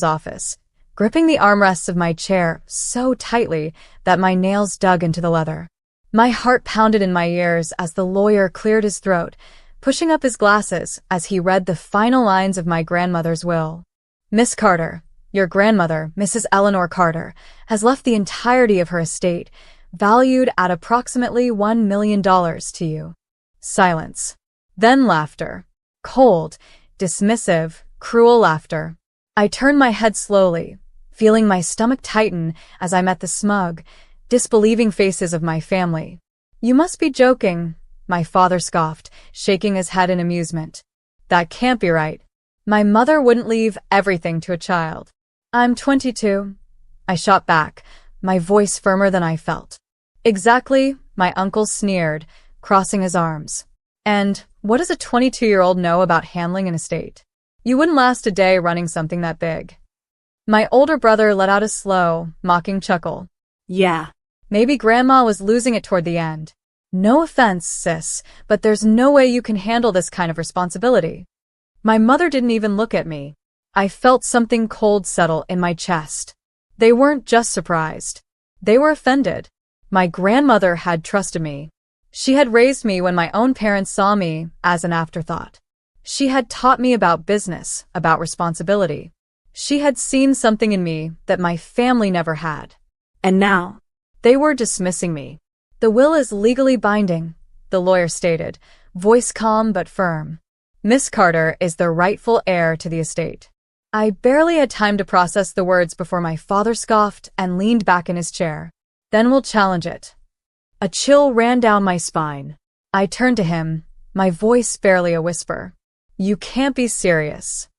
office, gripping the armrests of my chair so tightly that my nails dug into the leather. My heart pounded in my ears as the lawyer cleared his throat, pushing up his glasses as he read the final lines of my grandmother's will. Miss Carter, your grandmother, Mrs. Eleanor Carter, has left the entirety of her estate, valued at approximately $1 million to you. Silence. Then laughter. Cold, dismissive, cruel laughter. I turned my head slowly, feeling my stomach tighten as I met the smug, disbelieving faces of my family. You must be joking, my father scoffed, shaking his head in amusement. That can't be right. My mother wouldn't leave everything to a child. I'm 22. I shot back, my voice firmer than I felt. Exactly, my uncle sneered, crossing his arms. And what does a 22-year-old know about handling an estate? You wouldn't last a day running something that big. My older brother let out a slow, mocking chuckle. Yeah. Maybe Grandma was losing it toward the end. No offense, sis, but there's no way you can handle this kind of responsibility. My mother didn't even look at me. I felt something cold settle in my chest. They weren't just surprised. They were offended. My grandmother had trusted me. She had raised me when my own parents saw me as an afterthought. She had taught me about business, about responsibility. She had seen something in me that my family never had. And now, they were dismissing me. The will is legally binding, the lawyer stated, voice calm but firm. Miss Carter is the rightful heir to the estate. I barely had time to process the words before my father scoffed and leaned back in his chair. Then we'll challenge it. A chill ran down my spine. I turned to him, my voice barely a whisper. You can't be serious.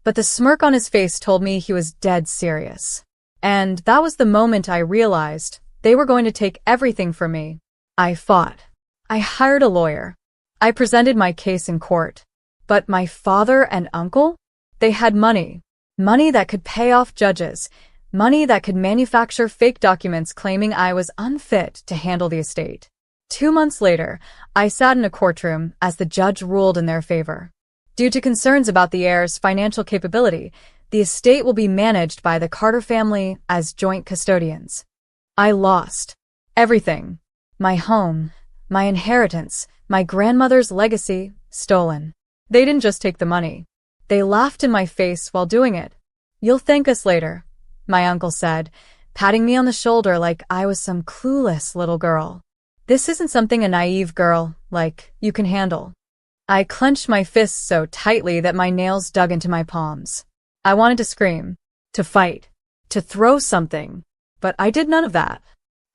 But the smirk on his face told me he was dead serious. And that was the moment I realized they were going to take everything from me. I fought. I hired a lawyer. I presented my case in court. But my father and uncle? They had money. Money that could pay off judges. Money that could manufacture fake documents claiming I was unfit to handle the estate. 2 months later, I sat in a courtroom as the judge ruled in their favor. Due to concerns about the heir's financial capability, the estate will be managed by the Carter family as joint custodians. I lost everything. My home, my inheritance, my grandmother's legacy, stolen. They didn't just take the money. They laughed in my face while doing it. You'll thank us later, my uncle said, patting me on the shoulder like I was some clueless little girl. This isn't something a naive girl like you can handle. I clenched my fists so tightly that my nails dug into my palms. I wanted to scream, to fight, to throw something, but I did none of that.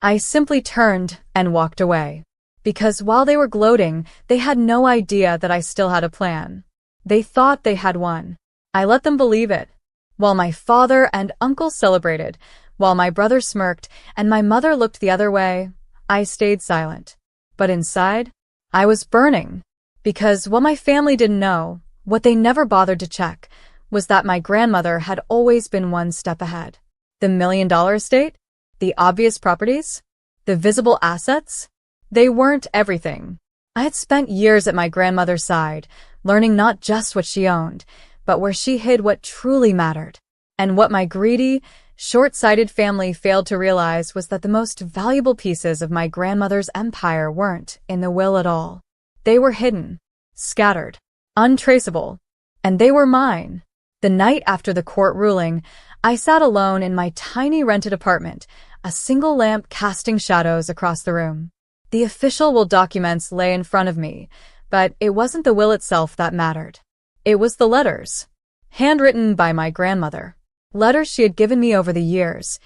I simply turned and walked away. Because while they were gloating, they had no idea that I still had a plan. They thought they had won. I let them believe it. While my father and uncle celebrated, while my brother smirked and my mother looked the other way, I stayed silent. But inside, I was burning. Because what my family didn't know, what they never bothered to check, was that my grandmother had always been one step ahead. The $1 million estate? The obvious properties? The visible assets? They weren't everything. I had spent years at my grandmother's side, learning not just what she owned, but where she hid what truly mattered. And what my greedy, short-sighted family failed to realize was that the most valuable pieces of my grandmother's empire weren't in the will at all. They were hidden, scattered, untraceable, and they were mine. The night after the court ruling, I sat alone in my tiny rented apartment, a single lamp casting shadows across the room. The official will documents lay in front of me, but it wasn't the will itself that mattered. It was the letters, handwritten by my grandmother. Letters she had given me over the years,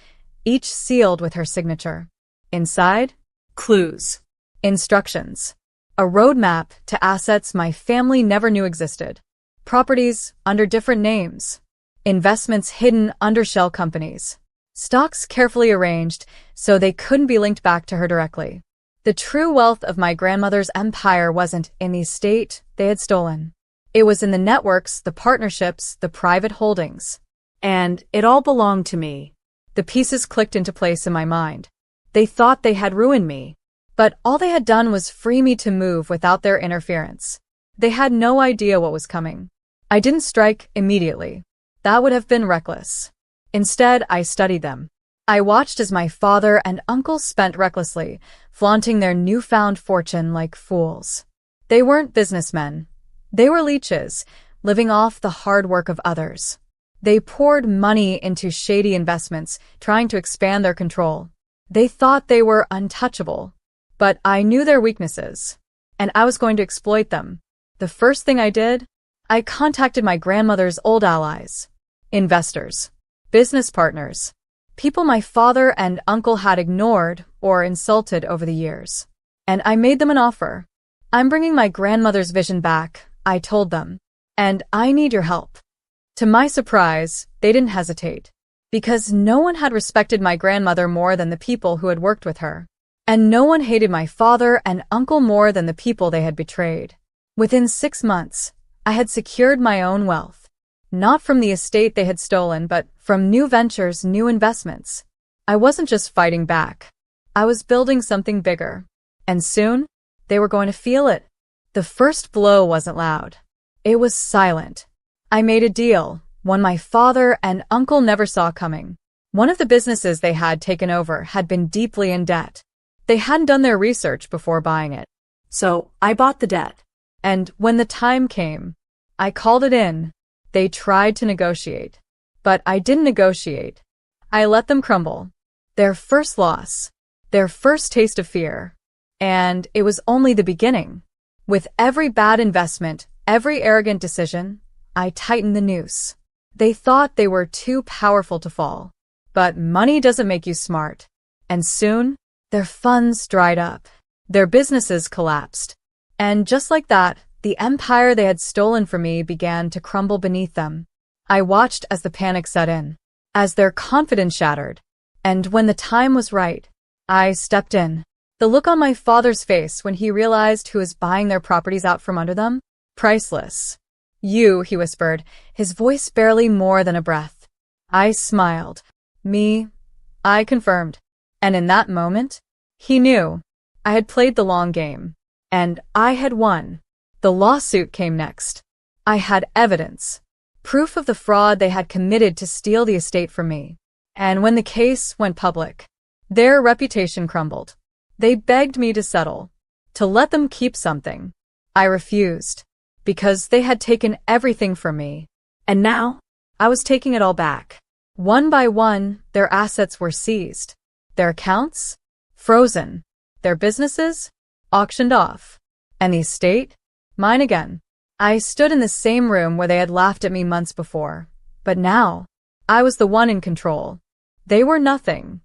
each sealed with her signature. Inside, clues, instructions. A roadmap to assets my family never knew existed. Properties under different names. Investments hidden under shell companies. Stocks carefully arranged so they couldn't be linked back to her directly. The true wealth of my grandmother's empire wasn't in the estate they had stolen. It was in the networks, the partnerships, the private holdings. And it all belonged to me. The pieces clicked into place in my mind. They thought they had ruined me. But all they had done was free me to move without their interference. They had no idea what was coming. I didn't strike immediately. That would have been reckless. Instead, I studied them. I watched as my father and uncle spent recklessly, flaunting their newfound fortune like fools. They weren't businessmen. They were leeches, living off the hard work of others. They poured money into shady investments, trying to expand their control. They thought they were untouchable. But I knew their weaknesses, and I was going to exploit them. The first thing I did, I contacted my grandmother's old allies, investors, business partners, people my father and uncle had ignored or insulted over the years. And I made them an offer. I'm bringing my grandmother's vision back, I told them, and I need your help. To my surprise, they didn't hesitate, because no one had respected my grandmother more than the people who had worked with her. And no one hated my father and uncle more than the people they had betrayed. Within 6 months, I had secured my own wealth. Not from the estate they had stolen, but from new ventures, new investments. I wasn't just fighting back. I was building something bigger. And soon, they were going to feel it. The first blow wasn't loud. It was silent. I made a deal, one my father and uncle never saw coming. One of the businesses they had taken over had been deeply in debt. They hadn't done their research before buying it. So I bought the debt. And when the time came, I called it in. They tried to negotiate. But I didn't negotiate. I let them crumble. Their first loss. Their first taste of fear. And it was only the beginning. With every bad investment, every arrogant decision, I tightened the noose. They thought they were too powerful to fall. But money doesn't make you smart. And soon, their funds dried up. Their businesses collapsed. And just like that, the empire they had stolen from me began to crumble beneath them. I watched as the panic set in, as their confidence shattered. And when the time was right, I stepped in. The look on my father's face when he realized who was buying their properties out from under them? Priceless. You, he whispered, his voice barely more than a breath. I smiled. Me? I confirmed. And in that moment, he knew. I had played the long game. And I had won. The lawsuit came next. I had evidence. Proof of the fraud they had committed to steal the estate from me. And when the case went public, their reputation crumbled. They begged me to settle, to let them keep something. I refused, because they had taken everything from me. And now, I was taking it all back. One by one, their assets were seized. Their accounts? Frozen. Their businesses? Auctioned off. And the estate? Mine again. I stood in the same room where they had laughed at me months before. But now, I was the one in control. They were nothing.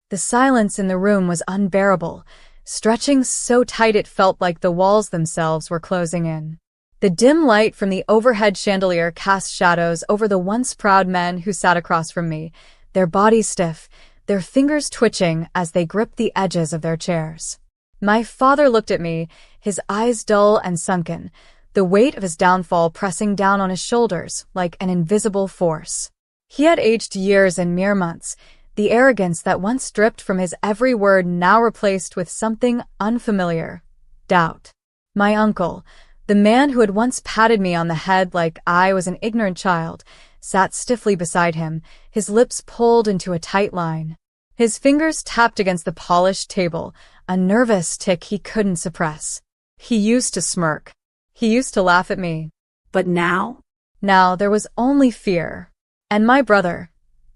The silence in the room was unbearable, stretching so tight it felt like the walls themselves were closing in. The dim light from the overhead chandelier cast shadows over the once proud men who sat across from me, their bodies stiff, their fingers twitching as they gripped the edges of their chairs. My father looked at me, his eyes dull and sunken, the weight of his downfall pressing down on his shoulders like an invisible force. He had aged years in mere months, the arrogance that once dripped from his every word now replaced with something unfamiliar. Doubt. My uncle, the man who had once patted me on the head like I was an ignorant child, sat stiffly beside him, his lips pulled into a tight line. His fingers tapped against the polished table, a nervous tic he couldn't suppress. He used to smirk. He used to laugh at me. But now? Now there was only fear. And my brother,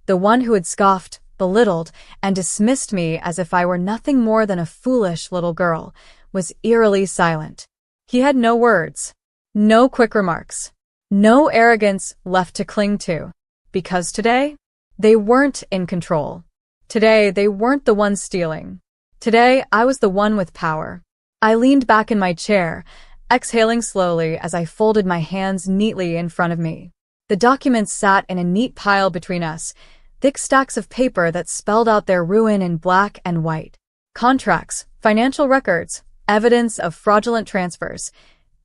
the one who had scoffed, belittled, and dismissed me as if I were nothing more than a foolish little girl, was eerily silent. He had no words, no quick remarks, no arrogance left to cling to. Because today, they weren't in control. Today, they weren't the ones stealing. Today, I was the one with power. I leaned back in my chair, exhaling slowly as I folded my hands neatly in front of me. The documents sat in a neat pile between us, thick stacks of paper that spelled out their ruin in black and white. Contracts, financial records, evidence of fraudulent transfers,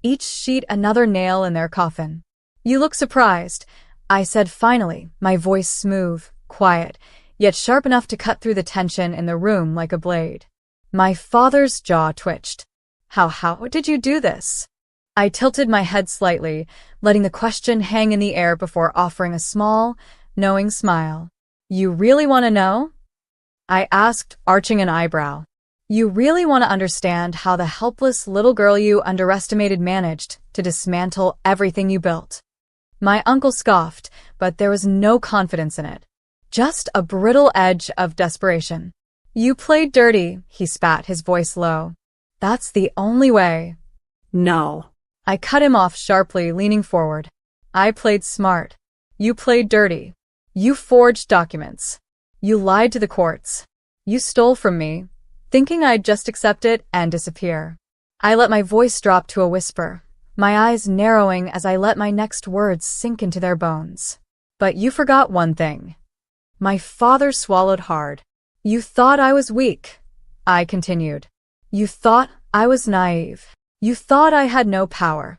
each sheet another nail in their coffin. You look surprised, I said finally, my voice smooth, quiet, yet sharp enough to cut through the tension in the room like a blade. My father's jaw twitched. How did you do this? I tilted my head slightly, letting the question hang in the air before offering a small, knowing smile. You really want to know? I asked, arching an eyebrow. You really want to understand how the helpless little girl you underestimated managed to dismantle everything you built? My uncle scoffed, but there was no confidence in it. Just a brittle edge of desperation. You played dirty, he spat, his voice low. That's the only way. No. I cut him off sharply, leaning forward. I played smart. You played dirty. You forged documents. You lied to the courts. You stole from me, thinking I'd just accept it and disappear. I let my voice drop to a whisper, my eyes narrowing as I let my next words sink into their bones. But you forgot one thing. My father swallowed hard. You thought I was weak, I continued. You thought I was naive. You thought I had no power.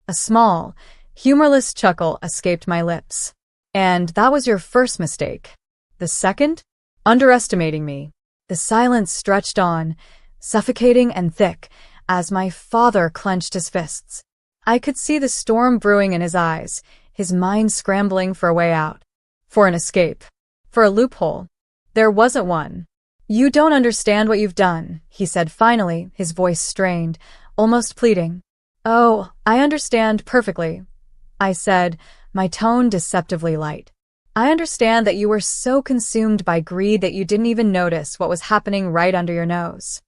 A small, humorless chuckle escaped my lips. And that was your first mistake. The second? Underestimating me. The silence stretched on, suffocating and thick, as my father clenched his fists. I could see the storm brewing in his eyes, his mind scrambling for a way out. For an escape. For a loophole. There wasn't one. You don't understand what you've done, he said finally, his voice strained, almost pleading. Oh, I understand perfectly, I said, my tone deceptively light. I understand that you were so consumed by greed that you didn't even notice what was happening right under your nose.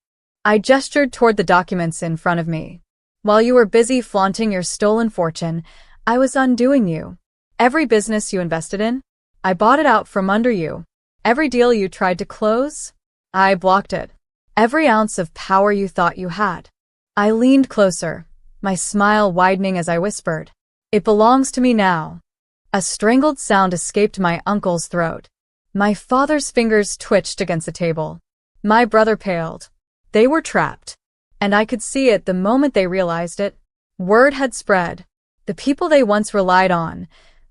I gestured toward the documents in front of me. While you were busy flaunting your stolen fortune, I was undoing you. Every business you invested in, I bought it out from under you. Every deal you tried to close, I blocked it. Every ounce of power you thought you had. I leaned closer, my smile widening as I whispered, It belongs to me now. A strangled sound escaped my uncle's throat. My father's fingers twitched against the table. My brother paled. They were trapped. And I could see it the moment they realized it. Word had spread. The people they once relied on,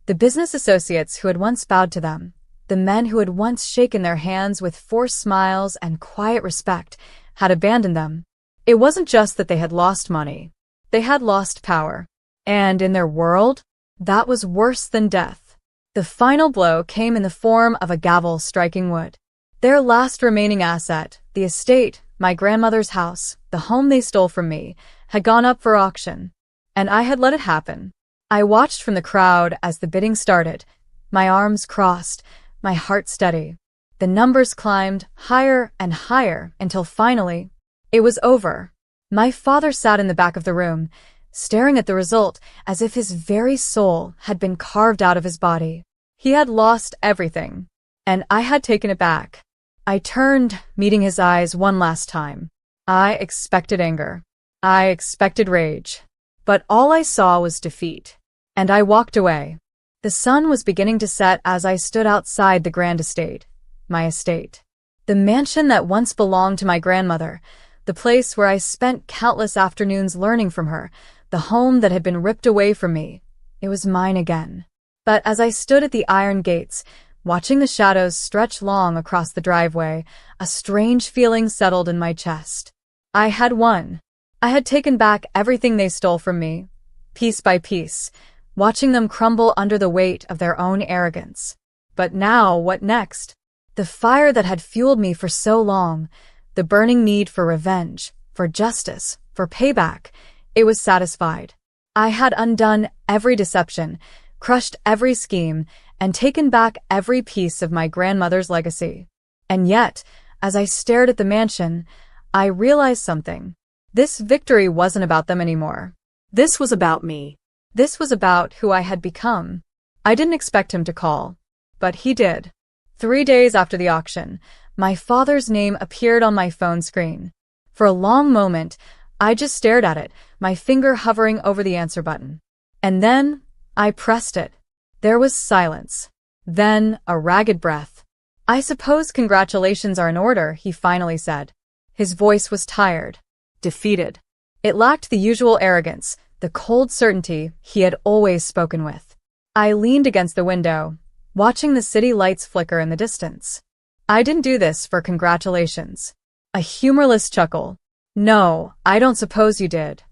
the business associates who had once bowed to them, the men who had once shaken their hands with forced smiles and quiet respect, had abandoned them. It wasn't just that they had lost money. They had lost power. And in their world, that was worse than death. The final blow came in the form of a gavel striking wood. Their last remaining asset, the estate, my grandmother's house, the home they stole from me, had gone up for auction. And I had let it happen. I watched from the crowd as the bidding started, my arms crossed, my heart steady. The numbers climbed higher and higher until finally, it was over. My father sat in the back of the room, staring at the result as if his very soul had been carved out of his body. He had lost everything, and I had taken it back. I turned, meeting his eyes one last time. I expected anger. I expected rage. But all I saw was defeat. And I walked away. The sun was beginning to set as I stood outside the grand estate, my estate. The mansion that once belonged to my grandmother, the place where I spent countless afternoons learning from her, the home that had been ripped away from me. It was mine again. But as I stood at the iron gates, watching the shadows stretch long across the driveway, a strange feeling settled in my chest. I had won. I had taken back everything they stole from me, piece by piece, watching them crumble under the weight of their own arrogance. But now, what next? The fire that had fueled me for so long, the burning need for revenge, for justice, for payback, it was satisfied. I had undone every deception, crushed every scheme, and taken back every piece of my grandmother's legacy. And yet, as I stared at the mansion, I realized something. This victory wasn't about them anymore. This was about me. This was about who I had become. I didn't expect him to call, but he did. 3 days after the auction, my father's name appeared on my phone screen. For a long moment, I just stared at it, my finger hovering over the answer button. And then, I pressed it. There was silence. Then, a ragged breath. I suppose congratulations are in order, he finally said. His voice was tired, defeated. It lacked the usual arrogance, the cold certainty he had always spoken with. I leaned against the window, watching the city lights flicker in the distance. I didn't do this for congratulations. A humorless chuckle. No, I don't suppose you did.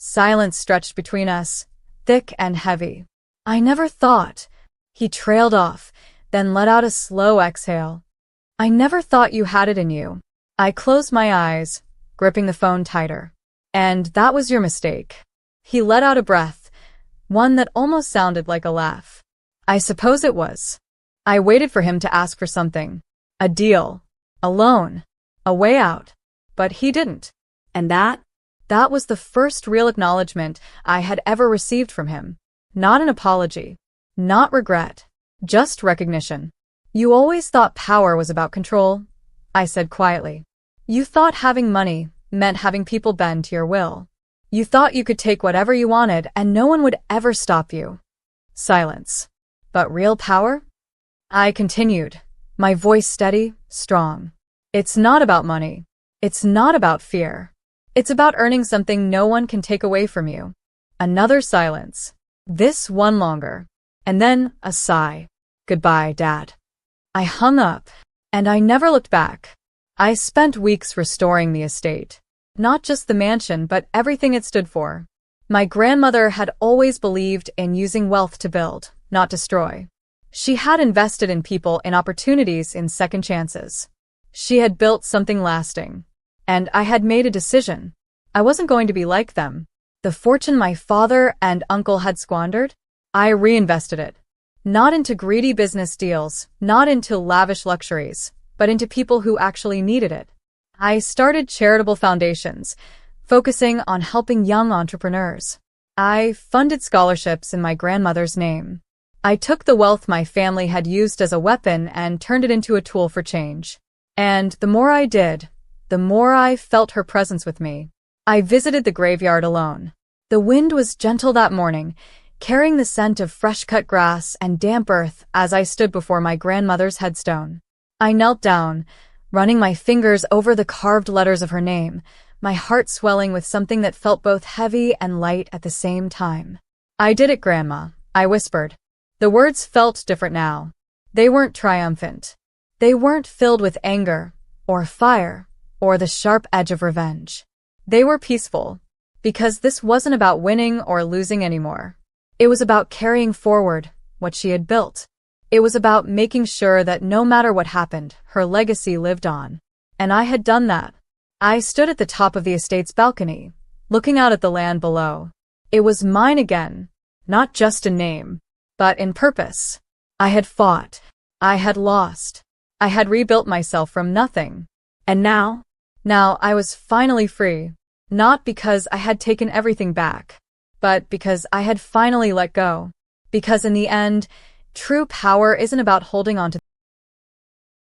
Silence stretched between us, thick and heavy. I never thought. He trailed off, then let out a slow exhale. I never thought you had it in you. I closed my eyes, gripping the phone tighter. And that was your mistake. He let out a breath, one that almost sounded like a laugh. I suppose it was. I waited for him to ask for something. A deal. A loan. A way out. But he didn't. And that? That was the first real acknowledgement I had ever received from him. Not an apology. Not regret. Just recognition. You always thought power was about control, I said quietly. You thought having money meant having people bend to your will. You thought you could take whatever you wanted and no one would ever stop you. Silence. But real power? I continued, my voice steady, strong. It's not about money. It's not about fear. It's about earning something no one can take away from you. Another silence. This one longer. And then a sigh. Goodbye, Dad. I hung up, and I never looked back. I spent weeks restoring the estate. Not just the mansion, but everything it stood for. My grandmother had always believed in using wealth to build, not destroy. She had invested in people, in opportunities, in second chances. She had built something lasting. And I had made a decision. I wasn't going to be like them. The fortune my father and uncle had squandered, I reinvested it. Not into greedy business deals, not into lavish luxuries, but into people who actually needed it. I started charitable foundations, focusing on helping young entrepreneurs. I funded scholarships in my grandmother's name. I took the wealth my family had used as a weapon and turned it into a tool for change. And the more I did, the more I felt her presence with me. I visited the graveyard alone. The wind was gentle that morning, carrying the scent of fresh-cut grass and damp earth as I stood before my grandmother's headstone. I knelt down, running my fingers over the carved letters of her name, my heart swelling with something that felt both heavy and light at the same time. I did it, Grandma, I whispered. The words felt different now. They weren't triumphant. They weren't filled with anger, or fire, or the sharp edge of revenge. They were peaceful, because this wasn't about winning or losing anymore. It was about carrying forward what she had built. It was about making sure that no matter what happened, her legacy lived on. And I had done that. I stood at the top of the estate's balcony, looking out at the land below. It was mine again, not just in name, but in purpose. I had fought. I had lost. I had rebuilt myself from nothing. And now I was finally free. Not because I had taken everything back, but because I had finally let go. Because in the end, true power isn't about holding on to